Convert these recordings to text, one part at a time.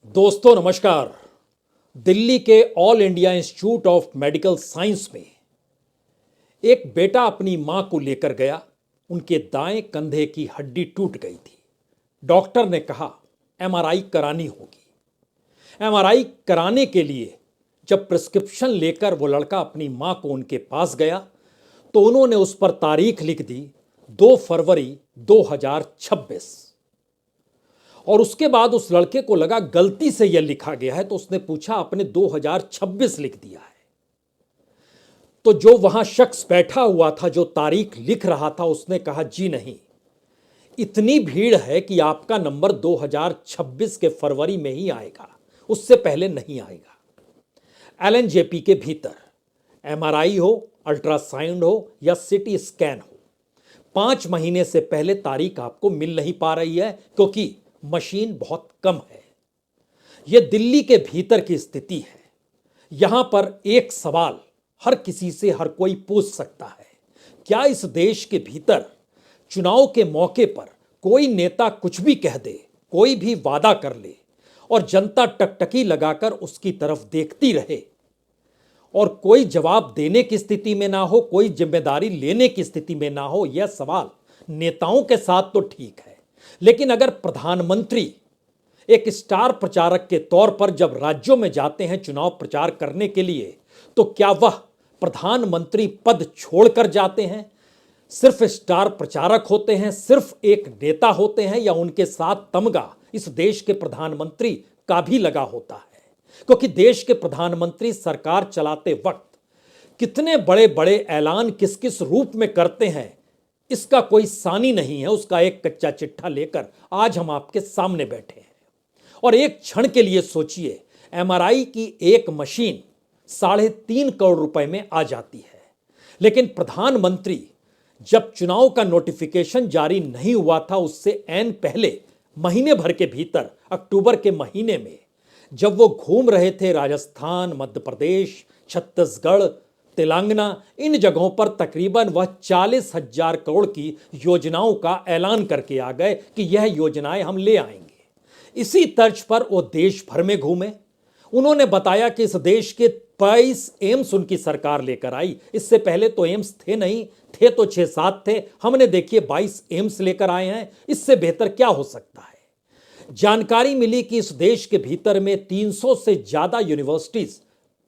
दोस्तों नमस्कार। दिल्ली के all India institute of medical science में एक बेटा अपनी मां को लेकर गया। उनके दाएं कंधे की हड्डी टूट गई थी। डॉक्टर ने कहा एमआरआई करानी होगी। एमआरआई कराने के लिए जब प्रिस्क्रिप्शन लेकर वो लड़का अपनी मां को उनके पास गया तो उन्होंने उस पर तारीख लिख दी 2 फरवरी 2026। और उसके बाद उस लड़के को लगा गलती से यह लिखा गया है, तो उसने पूछा आपने 2026 लिख दिया है। तो जो वहां शख्स बैठा हुआ था जो तारीख लिख रहा था उसने कहा जी नहीं, इतनी भीड़ है कि आपका नंबर 2026 के फरवरी में ही आएगा, उससे पहले नहीं आएगा। एलएनजेपी के भीतर एमआरआई हो, अल्ट्रासाउंड हो या सिटी स्कैन हो, 5 महीने से पहले तारीख आपको मिल नहीं पा रही है क्योंकि मशीन बहुत कम है। यह दिल्ली के भीतर की स्थिति है। यहां पर एक सवाल हर किसी से हर कोई पूछ सकता है, क्या इस देश के भीतर चुनाव के मौके पर कोई नेता कुछ भी कह दे, कोई भी वादा कर ले और जनता टकटकी लगाकर उसकी तरफ देखती रहे और कोई जवाब देने की स्थिति में ना हो, कोई जिम्मेदारी लेने की स्थिति में ना हो? यह सवाल नेताओं के साथ तो ठीक है, लेकिन अगर प्रधानमंत्री एक स्टार प्रचारक के तौर पर जब राज्यों में जाते हैं चुनाव प्रचार करने के लिए, तो क्या वह प्रधानमंत्री पद छोड़कर जाते हैं? सिर्फ स्टार प्रचारक होते हैं, सिर्फ एक नेता होते हैं, या उनके साथ तमगा इस देश के प्रधानमंत्री का भी लगा होता है? क्योंकि देश के प्रधानमंत्री सरकार चलाते वक्त कितने बड़े बड़े ऐलान किस किस रूप में करते हैं, इसका कोई सानी नहीं है। उसका एक कच्चा चिट्ठा लेकर आज हम आपके सामने बैठे हैं। और एक क्षण के लिए सोचिए, एमआरआई की एक मशीन 3.5 करोड़ रुपए में आ जाती है, लेकिन प्रधानमंत्री जब चुनाव का नोटिफिकेशन जारी नहीं हुआ था उससे ऐन पहले महीने भर के भीतर, अक्टूबर के महीने में, जब वो घूम रहे थे राजस्थान, मध्य प्रदेश, छत्तीसगढ़, तेलंगाना, इन जगहों पर तकरीबन वह 40,000 करोड़ की योजनाओं का ऐलान करके आ गए कि यह योजनाएं हम ले आएंगे। इसी तर्ज पर वो देश भर में घूमे। उन्होंने बताया कि इस देश के 22 एम्स उनकी सरकार लेकर आई। इससे पहले तो एम्स थे नहीं, थे तो 6-7 थे। हमने देखिए 22 एम्स लेकर आए हैं। इससे बेहतर क्या हो सकता है? जानकारी मिली कि इस देश के भीतर में 300 से ज्यादा यूनिवर्सिटीज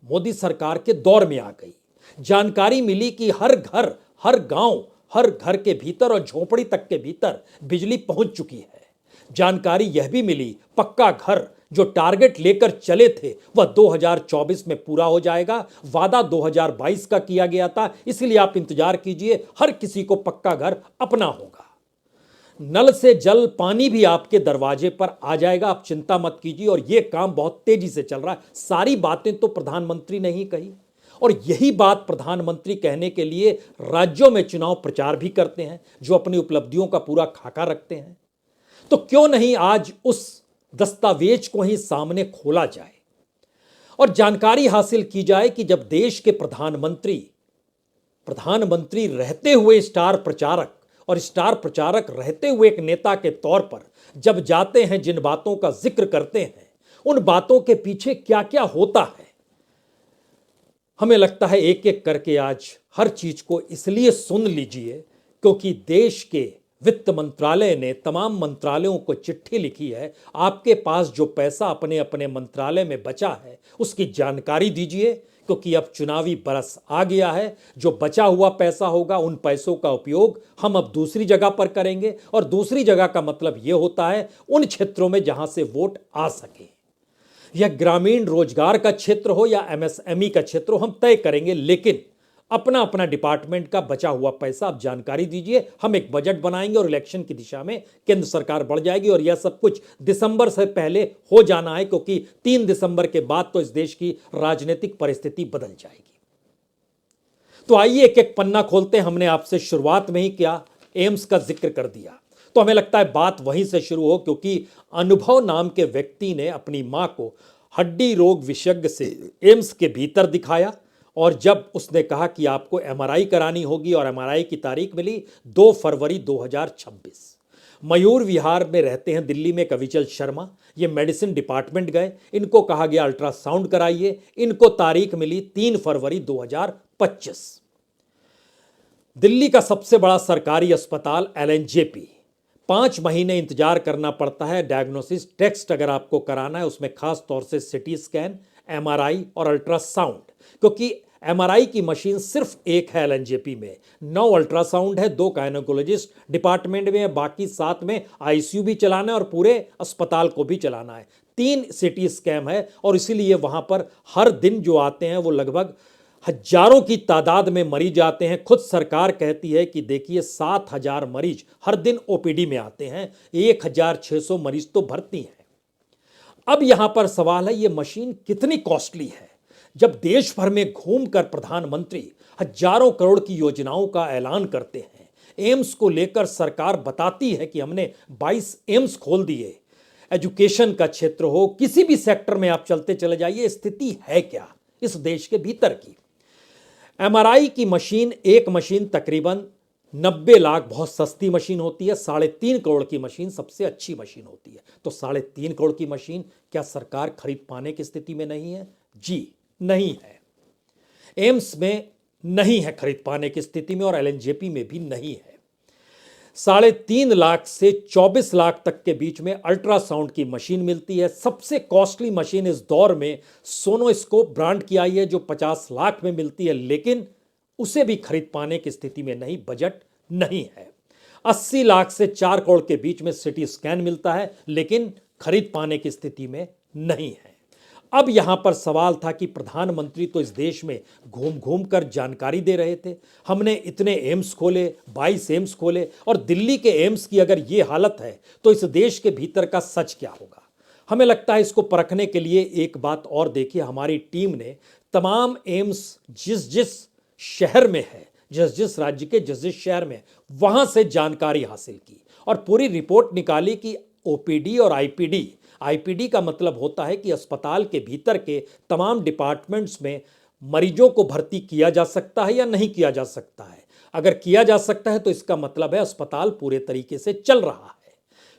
मोदी सरकार के दौर में आ गई। जानकारी मिली कि हर घर, हर गांव, हर घर के भीतर और झोपड़ी तक के भीतर बिजली पहुंच चुकी है। जानकारी यह भी मिली पक्का घर जो टारगेट लेकर चले थे वह 2024 में पूरा हो जाएगा। वादा 2022 का किया गया था, इसलिए आप इंतजार कीजिए, हर किसी को पक्का घर अपना होगा। नल से जल पानी भी आपके दरवाजे पर आ जाएगा, आप चिंता मत कीजिए। और यह काम बहुत तेजी से चल रहा है। सारी बातें तो प्रधानमंत्री ने ही कही, और यही बात प्रधानमंत्री कहने के लिए राज्यों में चुनाव प्रचार भी करते हैं, जो अपनी उपलब्धियों का पूरा खाका रखते हैं। तो क्यों नहीं आज उस दस्तावेज को ही सामने खोला जाए और जानकारी हासिल की जाए कि जब देश के प्रधानमंत्री रहते हुए स्टार प्रचारक और स्टार प्रचारक रहते हुए एक नेता के तौर पर जब जाते हैं, जिन बातों का जिक्र करते हैं, उन बातों के पीछे क्या क्या होता है। हमें लगता है एक एक करके आज हर चीज को इसलिए सुन लीजिए क्योंकि देश के वित्त मंत्रालय ने तमाम मंत्रालयों को चिट्ठी लिखी है, आपके पास जो पैसा अपने अपने मंत्रालय में बचा है उसकी जानकारी दीजिए, क्योंकि अब चुनावी बरस आ गया है। जो बचा हुआ पैसा होगा उन पैसों का उपयोग हम अब दूसरी जगह पर करेंगे, और दूसरी जगह का मतलब यह होता है उन क्षेत्रों में जहां से वोट आ सके। यह ग्रामीण रोजगार का क्षेत्र हो या एमएसएमई का क्षेत्र हो, हम तय करेंगे, लेकिन अपना अपना डिपार्टमेंट का बचा हुआ पैसा आप जानकारी दीजिए। हम एक बजट बनाएंगे और इलेक्शन की दिशा में केंद्र सरकार बढ़ जाएगी। और यह सब कुछ दिसंबर से पहले हो जाना है, क्योंकि 3 दिसंबर के बाद तो इस देश की राजनीतिक परिस्थिति बदल जाएगी। तो आइए एक एक पन्ना खोलते हैं। हमने आपसे शुरुआत में ही क्या एम्स का जिक्र कर दिया, तो हमें लगता है बात वहीं से शुरू हो, क्योंकि अनुभव नाम के व्यक्ति ने अपनी मां को हड्डी रोग विशेषज्ञ से एम्स के भीतर दिखाया, और जब उसने कहा कि आपको एमआरआई करानी होगी और एमआरआई की तारीख मिली 2 फरवरी 2026। मयूर विहार में रहते हैं दिल्ली में कविचल शर्मा। ये मेडिसिन डिपार्टमेंट गए, इनको कहा गया अल्ट्रासाउंड कराइए, इनको तारीख मिली 3 फरवरी 2025। दिल्ली का सबसे बड़ा सरकारी अस्पताल एलएनजेपी, 5 महीने इंतजार करना पड़ता है डायग्नोसिस टेस्ट अगर आपको कराना है, उसमें खास तौर से सिटी स्कैन, एमआरआई और अल्ट्रासाउंड, क्योंकि एमआरआई की मशीन सिर्फ एक है एलएनजेपी में, 9 अल्ट्रासाउंड है, 2 गायनोकोलॉजिस्ट डिपार्टमेंट में है, बाकी 7 में आईसीयू भी चलाना है और पूरे अस्पताल को भी चलाना है, 3 सिटी स्कैन है और इसीलिए वहां पर हर दिन जो आते हैं वो लगभग हजारों की तादाद में मरीज आते हैं। खुद सरकार कहती है कि देखिए 7,000 मरीज हर दिन ओपीडी में आते हैं, 1,600 मरीज तो भर्ती हैं। अब यहां पर सवाल है ये मशीन कितनी कॉस्टली है। जब देश भर में घूमकर प्रधानमंत्री हजारों करोड़ की योजनाओं का ऐलान करते हैं, एम्स को लेकर सरकार बताती है कि हमने 22 एम्स खोल दिए, एजुकेशन का क्षेत्र हो, किसी भी सेक्टर में आप चलते चले जाइए, स्थिति है क्या इस देश के भीतर की। एमआरआई की मशीन, एक मशीन तकरीबन 90 लाख, बहुत सस्ती मशीन होती है, 3.5 करोड़ की मशीन सबसे अच्छी मशीन होती है। तो 3.5 करोड़ की मशीन क्या सरकार खरीद पाने की स्थिति में नहीं है? जी नहीं है, एम्स में नहीं है खरीद पाने की स्थिति में और एलएनजेपी में भी नहीं है। 3.5 लाख से 24 लाख तक के बीच में अल्ट्रासाउंड की मशीन मिलती है। सबसे कॉस्टली मशीन इस दौर में सोनोस्कोप ब्रांड की आई है जो 50 लाख में मिलती है, लेकिन उसे भी खरीद पाने की स्थिति में नहीं, बजट नहीं है। 80 लाख से 4 करोड़ के बीच में सिटी स्कैन मिलता है, लेकिन खरीद पाने की स्थिति में नहीं है। अब यहां पर सवाल था कि प्रधानमंत्री तो इस देश में घूम घूम कर जानकारी दे रहे थे, हमने इतने एम्स खोले, 22 एम्स खोले, और दिल्ली के एम्स की अगर ये हालत है तो इस देश के भीतर का सच क्या होगा। हमें लगता है इसको परखने के लिए एक बात और देखिए, हमारी टीम ने तमाम एम्स जिस जिस शहर में है, जिस जिस राज्य के जिस जिस शहर में, वहां से जानकारी हासिल की और पूरी रिपोर्ट निकाली कि ओपीडी और आईपीडी का मतलब होता है कि अस्पताल के भीतर के तमाम डिपार्टमेंट्स में मरीजों को भर्ती किया जा सकता है या नहीं किया जा सकता है। अगर किया जा सकता है तो इसका मतलब है अस्पताल पूरे तरीके से चल रहा है,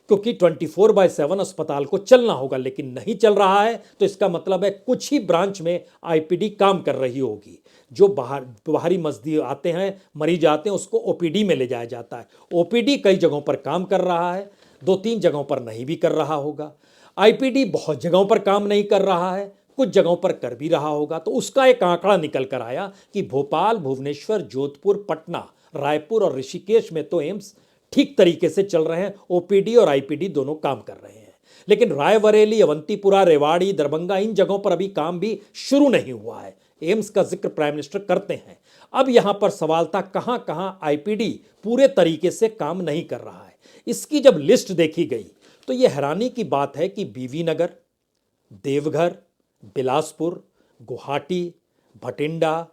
क्योंकि 24/7 अस्पताल को चलना होगा, लेकिन नहीं चल रहा है तो इसका मतलब है कुछ ही ब्रांच में आईपीडी काम कर रही होगी। जो बाहरी मजदूर आते हैं, मरीज आते हैं, उसको ओपीडी में ले जाया जाता है। ओपीडी कई जगहों पर काम कर रहा है, 2-3 जगहों पर नहीं भी कर रहा होगा। आईपीडी बहुत जगहों पर काम नहीं कर रहा है, कुछ जगहों पर कर भी रहा होगा। तो उसका एक आंकड़ा निकल कर आया कि भोपाल, भुवनेश्वर, जोधपुर, पटना, रायपुर और ऋषिकेश में तो एम्स ठीक तरीके से चल रहे हैं, ओपीडी और आईपीडी दोनों काम कर रहे हैं। लेकिन रायबरेली, अवंतीपुरा, रेवाड़ी, दरभंगा, इन जगहों पर अभी काम भी शुरू नहीं हुआ है। एम्स का जिक्र प्राइम मिनिस्टर करते हैं। अब यहां पर सवाल था कहां कहां आईपीडी पूरे तरीके से काम नहीं कर रहा है। इसकी जब लिस्ट देखी गई तो यह हैरानी की बात है कि बीवी नगर, देवघर, बिलासपुर, गुवाहाटी, भटिंडा,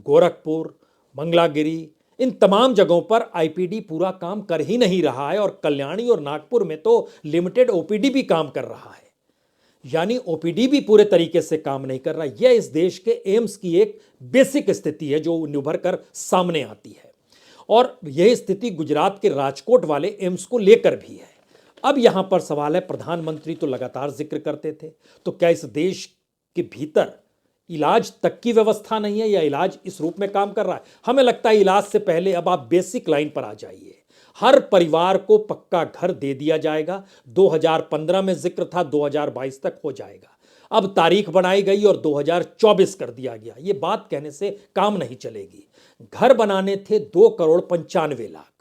गोरखपुर, मंगलागिरी, इन तमाम जगहों पर आईपीडी पूरा काम कर ही नहीं रहा है और कल्याणी और नागपुर में तो लिमिटेड ओपीडी भी काम कर रहा है, यानी ओपीडी भी पूरे तरीके से काम नहीं कर रहा। यह इस देश के एम्स की एक बेसिक स्थिति है जो उभर कर सामने आती है, और यह स्थिति गुजरात के राजकोट वाले एम्स को लेकर भी है। अब यहां पर सवाल है, प्रधानमंत्री तो लगातार जिक्र करते थे, तो क्या इस देश के भीतर इलाज तक की व्यवस्था नहीं है या इलाज इस रूप में काम कर रहा है? हमें लगता है इलाज से पहले अब आप बेसिक लाइन पर आ जाइए। हर परिवार को पक्का घर दे दिया जाएगा, 2015 में जिक्र था 2022 तक हो जाएगा, अब तारीख बनाई गई और 2024 कर दिया गया। ये बात कहने से काम नहीं चलेगी। घर बनाने थे 2,95,00,000,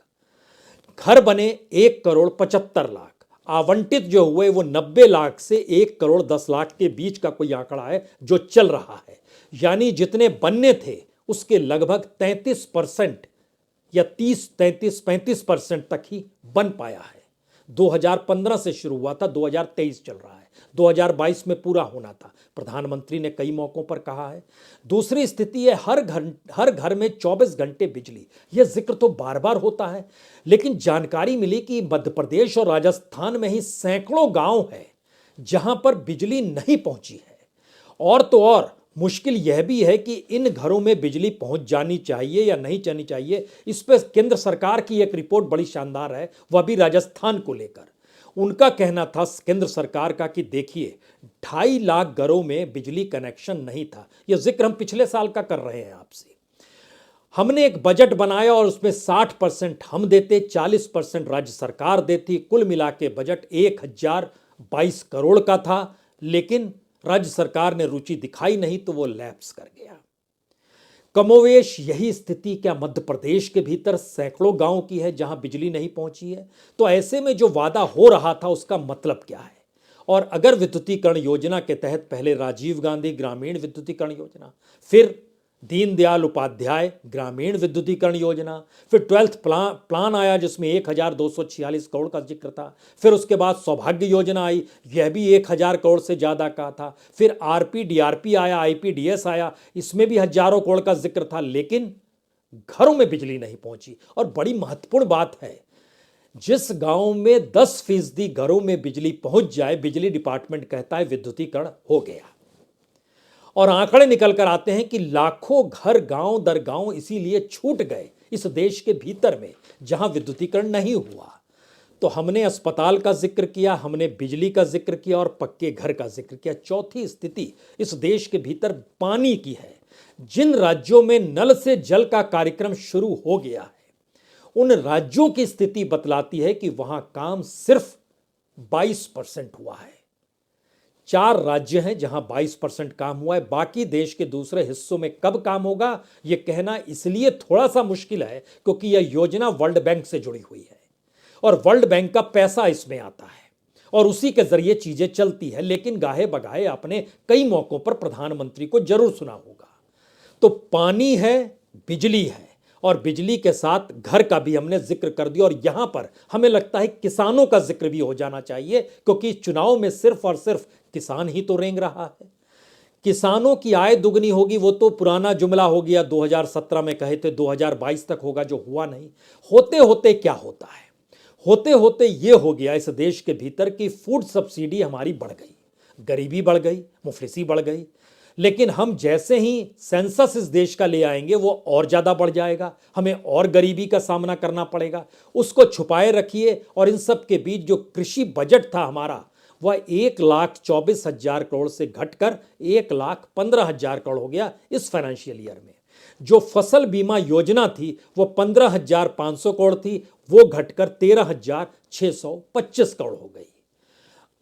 घर बने 1,75,00,000, आवंटित जो हुए वो 90 लाख से 1,10,00,000 के बीच का कोई आंकड़ा है जो चल रहा है, यानी जितने बनने थे उसके लगभग 33% या 30-35% तक ही बन पाया है। 2015 से शुरू हुआ था, 2023 चल रहा है, 2022 में पूरा होना था। प्रधानमंत्री ने कई मौकों पर कहा है। दूसरी स्थिति है हर घर में 24 घंटे बिजली। यह जिक्र तो बार बार होता है, लेकिन जानकारी मिली कि मध्य प्रदेश और राजस्थान में ही सैकड़ों गांव हैं जहां पर बिजली नहीं पहुंची है, और तो और मुश्किल यह भी है कि इन घरों में बिजली पहुंच जानी चाहिए या नहीं जानी चाहिए। इस पर केंद्र सरकार की एक रिपोर्ट बड़ी शानदार है, वह भी राजस्थान को लेकर। उनका कहना था केंद्र सरकार का कि देखिए 2.5 लाख घरों में बिजली कनेक्शन नहीं था। यह जिक्र हम पिछले साल का कर रहे हैं आपसे। हमने एक बजट बनाया और उसमें 60% हम देते, 40% राज्य सरकार देती। कुल मिला के बजट 1022 करोड़ का था, लेकिन राज्य सरकार ने रुचि दिखाई नहीं तो वो लैप्स कर गया। कमोवेश यही स्थिति क्या मध्य प्रदेश के भीतर सैकड़ों गांव की है जहां बिजली नहीं पहुंची है। तो ऐसे में जो वादा हो रहा था उसका मतलब क्या है? और अगर विद्युतीकरण योजना के तहत पहले राजीव गांधी ग्रामीण विद्युतीकरण योजना, फिर दीनदयाल उपाध्याय ग्रामीण विद्युतीकरण योजना, फिर 12th प्लान आया जिसमें 1246 करोड़ का जिक्र था, फिर उसके बाद सौभाग्य योजना आई, यह भी 1000 करोड़ से ज़्यादा का था, फिर आरपी डीआरपी आया, आईपीडीएस आया, इसमें भी हजारों करोड़ का जिक्र था, लेकिन घरों में बिजली नहीं पहुंची। और बड़ी महत्वपूर्ण बात है, जिस गांव में 10% घरों में बिजली पहुंच जाए, बिजली डिपार्टमेंट कहता है विद्युतीकरण हो गया। और आंकड़े निकल कर आते हैं कि लाखों घर गांव दर गांव इसीलिए छूट गए इस देश के भीतर में जहां विद्युतीकरण नहीं हुआ। तो हमने अस्पताल का जिक्र किया, हमने बिजली का जिक्र किया और पक्के घर का जिक्र किया। चौथी स्थिति इस देश के भीतर पानी की है। जिन राज्यों में नल से जल का कार्यक्रम शुरू हो गया है, उन राज्यों की स्थिति बतलाती है कि वहां काम सिर्फ 22% हुआ है। 4 राज्य हैं जहां 22% काम हुआ है। बाकी देश के दूसरे हिस्सों में कब काम होगा यह कहना इसलिए थोड़ा सा मुश्किल है क्योंकि यह योजना वर्ल्ड बैंक से जुड़ी हुई है और वर्ल्ड बैंक का पैसा इसमें आता है और उसी के जरिए चीजें चलती है। लेकिन गाहे बगाहे आपने कई मौकों पर प्रधानमंत्री को जरूर सुना होगा। तो पानी है, बिजली है और बिजली के साथ घर का भी हमने जिक्र कर दिया। और यहां पर हमें लगता है किसानों का जिक्र भी हो जाना चाहिए क्योंकि चुनाव में सिर्फ और सिर्फ किसान ही तो रेंग रहा है। किसानों की आय दुगनी होगी वो तो पुराना जुमला हो गया, 2017 में कहे थे 2022 तक होगा, जो हुआ नहीं। होते होते क्या होता है? होते होते ये हो गया इस देश के भीतर कि फूड सब्सिडी हमारी बढ़ गई, गरीबी बढ़ गई, मुफलिसी बढ़ गई। लेकिन हम जैसे ही सेंसस इस देश का ले आएंगे वो और ज़्यादा बढ़ जाएगा, हमें और गरीबी का सामना करना पड़ेगा। उसको छुपाए रखिए। और इन सब के बीच जो कृषि बजट था हमारा, वह 1,24,000 करोड़ से घटकर 1,15,000 करोड़ हो गया इस फाइनेंशियल ईयर में। जो फसल बीमा योजना थी वो 15,500 करोड़ थी, वो घटकर 13,625 करोड़ हो गई।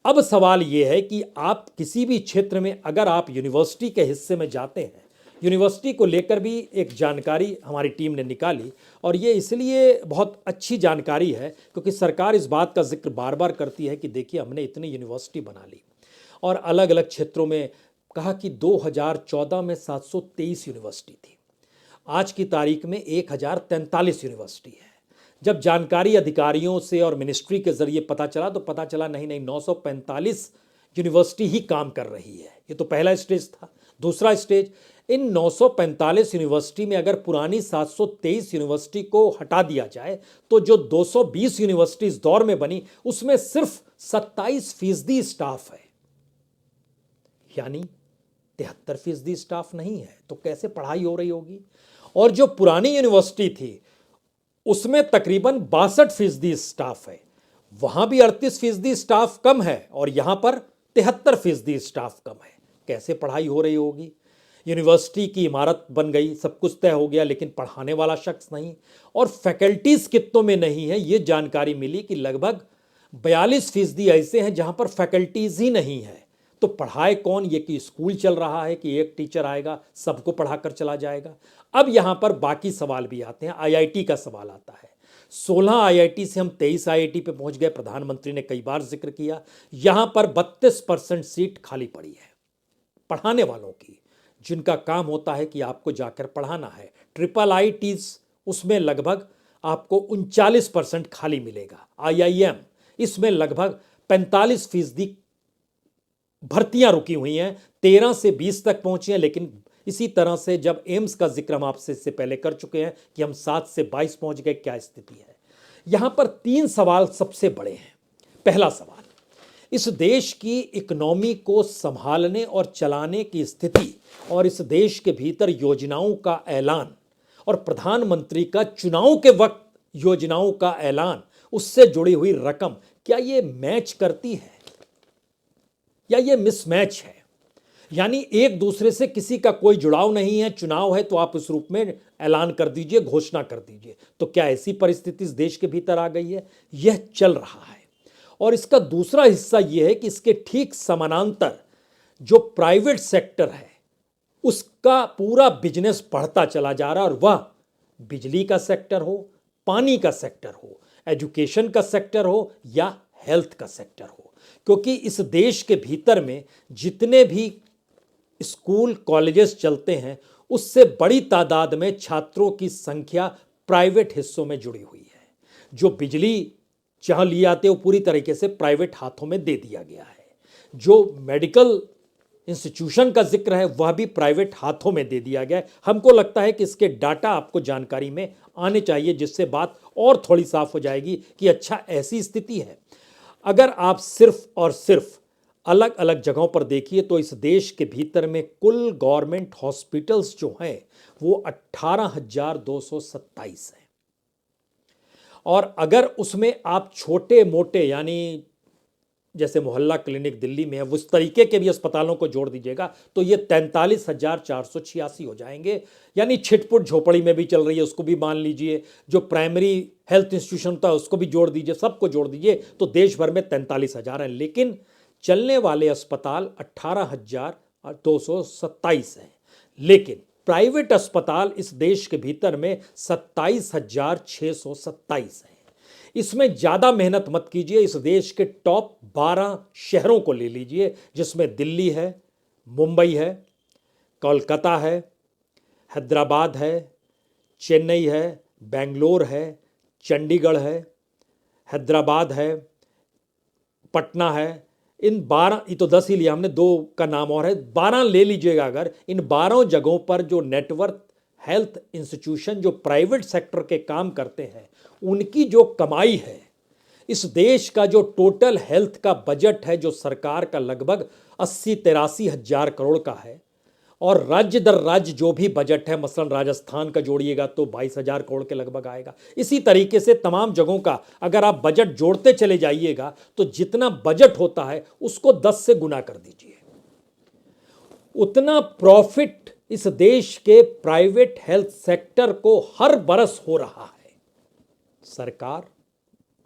अब सवाल यह है कि आप किसी भी क्षेत्र में अगर आप यूनिवर्सिटी के हिस्से में जाते हैं, यूनिवर्सिटी को लेकर भी एक जानकारी हमारी टीम ने निकाली और ये इसलिए बहुत अच्छी जानकारी है क्योंकि सरकार इस बात का जिक्र बार बार करती है कि देखिए हमने इतनी यूनिवर्सिटी बना ली और अलग अलग क्षेत्रों में कहा कि 2014 में 723 यूनिवर्सिटी थी, आज की तारीख में 1043 यूनिवर्सिटी है। जब जानकारी अधिकारियों से और मिनिस्ट्री के जरिए पता चला तो पता चला नहीं 945 यूनिवर्सिटी ही काम कर रही है। ये तो पहला स्टेज था। दूसरा स्टेज, इन 945 यूनिवर्सिटी में अगर पुरानी 723 यूनिवर्सिटी को हटा दिया जाए तो जो 220 यूनिवर्सिटी इस दौर में बनी उसमें सिर्फ 27% स्टाफ है, यानी 73% स्टाफ नहीं है। तो कैसे पढ़ाई हो रही होगी? और जो पुरानी यूनिवर्सिटी थी उसमें तकरीबन 62% स्टाफ है, वहां भी 38% स्टाफ कम है और यहां पर 73% स्टाफ कम है। कैसे पढ़ाई हो रही होगी? यूनिवर्सिटी की इमारत बन गई, सब कुछ तय हो गया, लेकिन पढ़ाने वाला शख्स नहीं। और फैकल्टीज कितनों में नहीं है, ये जानकारी मिली कि लगभग 42% ऐसे हैं जहां पर फैकल्टीज ही नहीं है। तो पढ़ाए कौन? ये कि स्कूल चल रहा है कि एक टीचर आएगा सबको पढ़ाकर चला जाएगा। अब यहां पर बाकी सवाल भी आते हैं। आईआईटी का सवाल आता है। 16 आईआईटी से हम 23 आईआईटी पे पहुंच गए। प्रधानमंत्री ने कई बार जिक्र किया, यहां पर 32% सीट खाली पड़ी है पढ़ाने वालों की, जिनका काम होता है कि आपको जाकर पढ़ाना है। IIITs उसमें लगभग आपको 39% खाली मिलेगा। IIM इसमें लगभग 45% भर्तियां रुकी हुई हैं, 13 से 20 तक पहुंची हैं। लेकिन इसी तरह से जब एम्स का जिक्र हम आपसे इससे पहले कर चुके हैं कि हम 7 से 22 पहुंच गए, क्या स्थिति है? यहां पर 3 सवाल सबसे बड़े हैं। पहला सवाल, इस देश की इकोनॉमी को संभालने और चलाने की स्थिति और इस देश के भीतर योजनाओं का ऐलान और प्रधानमंत्री का चुनाव के वक्त योजनाओं का ऐलान, उससे जुड़ी हुई रकम, क्या ये मैच करती है या ये मिसमैच है? यानी एक दूसरे से किसी का कोई जुड़ाव नहीं है। चुनाव है तो आप इस रूप में ऐलान कर दीजिए, घोषणा कर दीजिए। तो क्या ऐसी परिस्थिति इस देश के भीतर आ गई है? यह चल रहा है। और इसका दूसरा हिस्सा यह है कि इसके ठीक समानांतर जो प्राइवेट सेक्टर है उसका पूरा बिजनेस बढ़ता चला जा रहा है, और वह बिजली का सेक्टर हो, पानी का सेक्टर हो, एजुकेशन का सेक्टर हो या हेल्थ का सेक्टर हो। क्योंकि इस देश के भीतर में जितने भी स्कूल कॉलेजेस चलते हैं उससे बड़ी तादाद में छात्रों की संख्या प्राइवेट हिस्सों में जुड़ी हुई है। जो बिजली जहां लिए आते वो पूरी तरीके से प्राइवेट हाथों में दे दिया गया है। जो मेडिकल इंस्टीट्यूशन का जिक्र है वह भी प्राइवेट हाथों में दे दिया गया है। हमको लगता है कि इसके डाटा आपको जानकारी में आने चाहिए, जिससे बात और थोड़ी साफ हो जाएगी कि अच्छा ऐसी स्थिति है। अगर आप सिर्फ और सिर्फ अलग अलग जगहों पर देखिए तो इस देश के भीतर में कुल गवर्नमेंट हॉस्पिटल्स जो हैं वो 18,227 हैं। और अगर उसमें आप छोटे मोटे यानी जैसे मोहल्ला क्लिनिक दिल्ली में है उस तरीके के भी अस्पतालों को जोड़ दीजिएगा तो ये 43,486 हो जाएंगे। यानी छिटपुट झोपड़ी में भी चल रही है उसको भी मान लीजिए, जो प्राइमरी हेल्थ इंस्टीट्यूशन था उसको भी जोड़ दीजिए, सबको जोड़ दीजिए तो देश भर में 43,000 हैं। लेकिन चलने वाले अस्पताल 18,227 हैं। लेकिन प्राइवेट अस्पताल इस देश के भीतर में 27,627 हैं। इसमें ज़्यादा मेहनत मत कीजिए। इस देश के टॉप 12 शहरों को ले लीजिए, जिसमें दिल्ली है, मुंबई है, कोलकाता है, हैदराबाद है, चेन्नई है, बेंगलोर है, चंडीगढ़ है, हैदराबाद है, पटना है। इन 12, ये तो 10 ही लिया हमने, 2 का नाम और है, 12 ले लीजिएगा। अगर इन 12 जगहों पर जो नेटवर्क हेल्थ इंस्टीट्यूशन जो प्राइवेट सेक्टर के काम करते हैं उनकी जो कमाई है, इस देश का जो टोटल हेल्थ का बजट है जो सरकार का लगभग 80-83 हजार करोड़ का है, और राज्य दर राज्य जो भी बजट है, मसलन राजस्थान का जोड़िएगा तो 22,000 करोड़ के लगभग आएगा। इसी तरीके से तमाम जगहों का अगर आप बजट जोड़ते चले जाइएगा तो जितना बजट होता है उसको 10 से गुना कर दीजिए। उतना प्रॉफिट इस देश के प्राइवेट हेल्थ सेक्टर को हर बरस हो रहा है। सरकार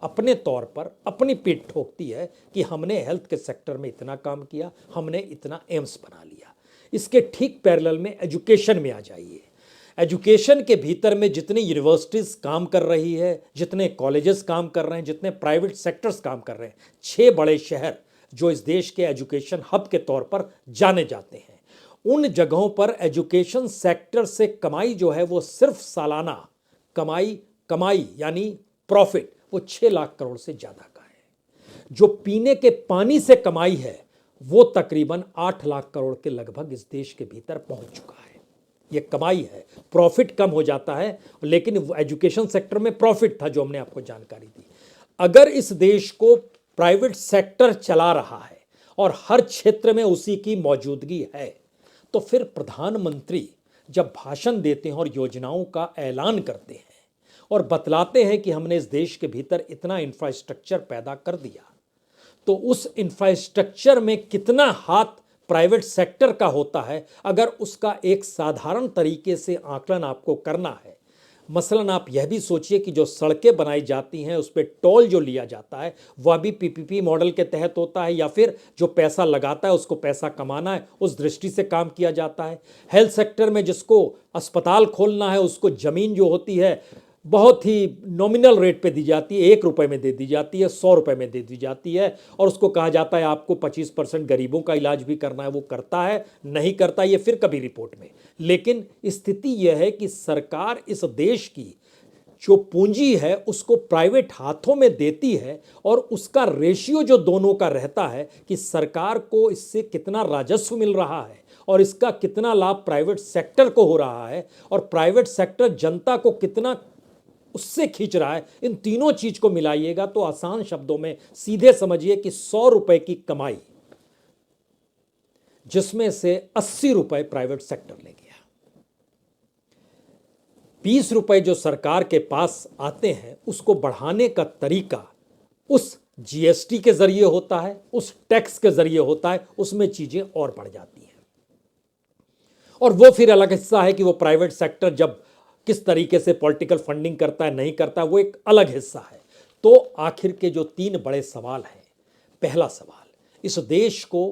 अपने तौर पर अपनी पीठ ठोकती है कि हमने हेल्थ के सेक्टर में इतना काम किया, हमने इतना एम्स बना लिया। इसके ठीक पैरेलल में एजुकेशन में आ जाइए। एजुकेशन के भीतर में जितनी यूनिवर्सिटीज काम कर रही है, जितने कॉलेजेस काम कर रहे हैं, जितने प्राइवेट सेक्टर्स काम कर रहे हैं, 6 बड़े शहर जो इस देश के एजुकेशन हब के तौर पर जाने जाते हैं, उन जगहों पर एजुकेशन सेक्टर से कमाई जो है वो सिर्फ सालाना कमाई यानी प्रॉफिट वो 6 लाख करोड़ से ज़्यादा का है। जो पीने के पानी से कमाई है वो तकरीबन 8 लाख करोड़ के लगभग इस देश के भीतर पहुंच चुका है। ये कमाई है, प्रॉफिट कम हो जाता है, लेकिन एजुकेशन सेक्टर में प्रॉफिट था जो हमने आपको जानकारी दी। अगर इस देश को प्राइवेट सेक्टर चला रहा है और हर क्षेत्र में उसी की मौजूदगी है, तो फिर प्रधानमंत्री जब भाषण देते हैं और योजनाओं का ऐलान करते हैं और बतलाते हैं कि हमने इस देश के भीतर इतना इंफ्रास्ट्रक्चर पैदा कर दिया, तो उस इंफ्रास्ट्रक्चर में कितना हाथ प्राइवेट सेक्टर का होता है अगर उसका एक साधारण तरीके से आकलन आपको करना है। मसलन आप यह भी सोचिए कि जो सड़कें बनाई जाती हैं उस पर टोल जो लिया जाता है वह भी पीपीपी मॉडल के तहत होता है, या फिर जो पैसा लगाता है उसको पैसा कमाना है उस दृष्टि से काम किया जाता है। हेल्थ सेक्टर में जिसको अस्पताल खोलना है उसको ज़मीन जो होती है बहुत ही नॉमिनल रेट पे दी जाती है, 1 रुपये में दे दी जाती है, 100 रुपये में दे दी जाती है, और उसको कहा जाता है आपको 25% गरीबों का इलाज भी करना है। वो करता है नहीं करता ये फिर कभी रिपोर्ट में। लेकिन स्थिति यह है कि सरकार इस देश की जो पूंजी है उसको प्राइवेट हाथों में देती है, और उसका रेशियो जो दोनों का रहता है कि सरकार को इससे कितना राजस्व मिल रहा है और इसका कितना लाभ प्राइवेट सेक्टर को हो रहा है, और प्राइवेट सेक्टर जनता को कितना उससे खींच रहा है, इन तीनों चीज को मिलाइएगा तो आसान शब्दों में सीधे समझिए कि 100 रुपए की कमाई, जिसमें से 80 रुपए प्राइवेट सेक्टर ले गया। 20 रुपए जो सरकार के पास आते हैं उसको बढ़ाने का तरीका उस जीएसटी के जरिए होता है, उस टैक्स के जरिए होता है, उसमें चीजें और बढ़ जाती हैं। और वो फिर अलग हिस्सा है कि वो प्राइवेट सेक्टर जब किस तरीके से पॉलिटिकल फंडिंग करता है, नहीं करता है, वो एक अलग हिस्सा है। तो आखिर के जो 3 बड़े सवाल हैं, पहला सवाल, इस देश को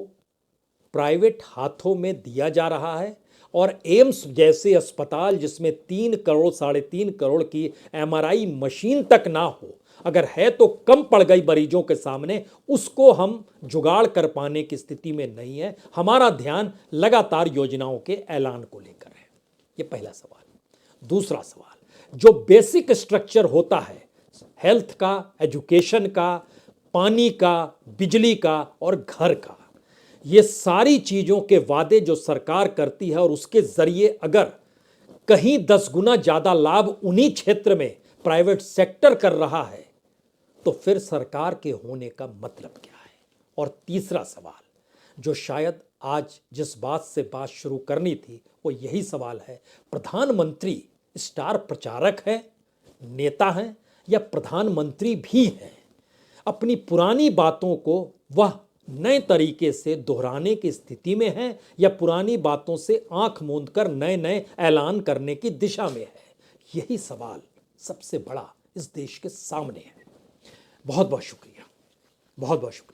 प्राइवेट हाथों में दिया जा रहा है और एम्स जैसे अस्पताल जिसमें 3 करोड़ 3.5 करोड़ की एमआरआई मशीन तक ना हो, अगर है तो कम पड़ गई मरीजों के सामने, उसको हम जुगाड़ कर पाने की स्थिति में नहीं है। हमारा ध्यान लगातार योजनाओं के ऐलान को लेकर है। यह पहला सवाल। दूसरा सवाल, जो बेसिक स्ट्रक्चर होता है हेल्थ का, एजुकेशन का, पानी का, बिजली का और घर का, ये सारी चीजों के वादे जो सरकार करती है और उसके जरिए अगर कहीं 10 गुना ज्यादा लाभ उन्हीं क्षेत्र में प्राइवेट सेक्टर कर रहा है तो फिर सरकार के होने का मतलब क्या है। और तीसरा सवाल, जो शायद आज जिस बात से बात शुरू करनी थी वो यही सवाल है, प्रधानमंत्री स्टार प्रचारक है, नेता हैं या प्रधानमंत्री भी हैं? अपनी पुरानी बातों को वह नए तरीके से दोहराने की स्थिति में है या पुरानी बातों से आंख मूंद कर नए नए ऐलान करने की दिशा में है? यही सवाल सबसे बड़ा इस देश के सामने है। बहुत बहुत शुक्रिया, बहुत बहुत शुक्रिया।